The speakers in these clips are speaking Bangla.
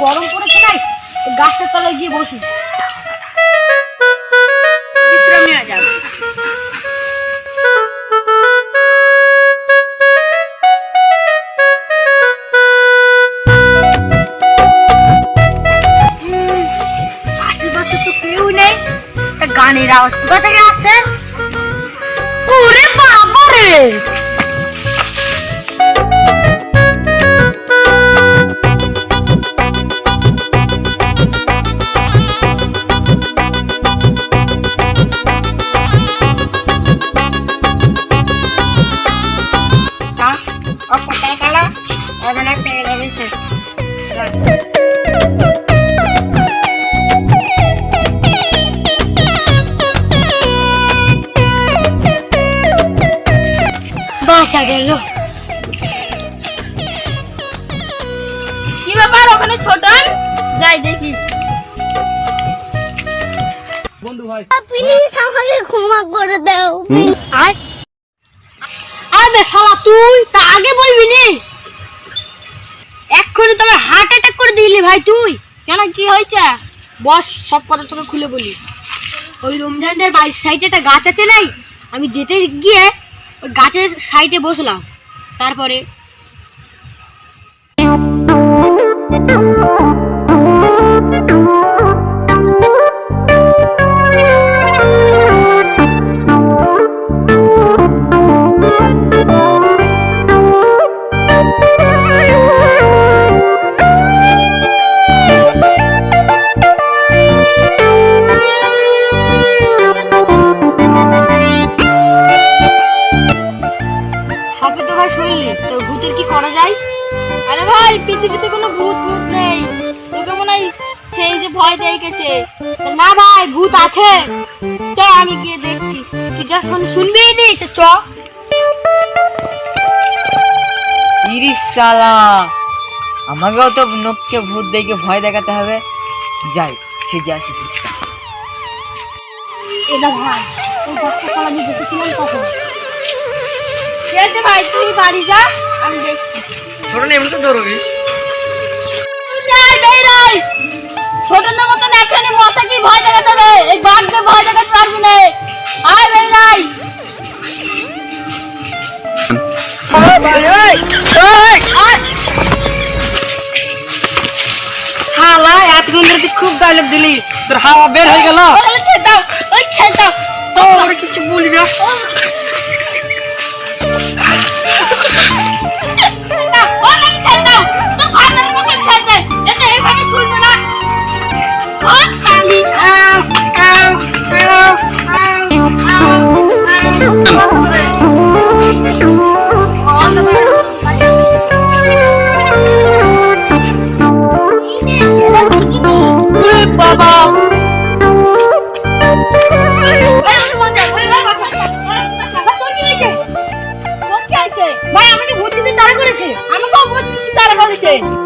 গরম পড়েছে না, গাছের তলায় গিয়ে বসি, বিশ্রাম নেওয়া যাবে। আশেপাশে তো কেউ নেই, গানের আওয়াজ কোথা থেকে আসছে? ওরে বাবা রে, বাঁচা গেল। কি ব্যাপার ওখানে ছোটন? যাই দেখি। বন্ধু ভাই প্লিজ আমাকে ক্ষমা করে দাও। আরে শালা তুই তা আগে বলবি নি, এক্ষুনি তবে হার্ট অ্যাটাক করে দিলি ভাই তুই। কেন, কি হয়েছে? বস, সব কথা তোকে খুলে বলি। ওই রমজানদের বাইক সাইডে একটা গাছ আছে নাই, আমি যেতে গিয়ে ওই গাছের সাইডে বসলাম, তারপরে শুনলি তো ভূতের কি করা যায়? আরে ভাই, পৃথিবীতে কোনো ভূত ভূত নেই, তোকে মনে হয় সেই যে ভয় দেখেছে। না ভাই, ভূত আছে, চ আমি গিয়ে দেখছি। তুই যখন শুনবিই নি, চ। ইরিশ শালা, আমাকেও তো লোককে ভূত দেখে ভয় দেখাতে হবে। যাই, সেজে আসি। এটা ভাই, ওই ডাক্তার আমি দেখেছিলাম তখন। ঠিক আছে ভাই, তুই বাড়ি যা, আমি দেখছি। ছোট এমনি তো দৌড়বি। ছোটদের মতন এখানে মশা কি ভয় দেখাতে হবে? এই বাঘকে ভয় দেখাতে পারবি না। আয় বের নাই। শালা এতক্ষণ ধরে তুই খুব ডায়লগ দিলি, তোর হাওয়া বের হয়ে গেল। তোর কিছু বলি না।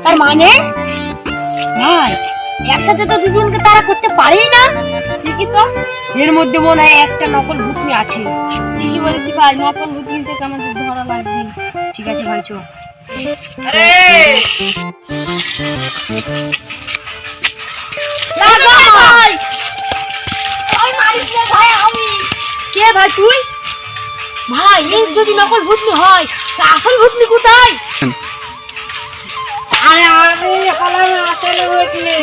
তার মানে ভাই, একসাথে তো দুজনকে তারা করতে পারেই না। ঠিকই তো, এর মধ্যে মনে হয় একটা নকল ভূতনি আছে। ঠিকই বলেছি ভাই, নকল ভূতনিতে আমাদের ধরা লাগবে। ঠিক আছে ভাই, চল। আরে ভাই, ওই মারিস না ভাই। আমি কে ভাই তুই? ভাই, এই যদি নকল ভূতনি হয়, তা আসল ভূতনি কোথায়? আরে আমি আসলে ভূতনি।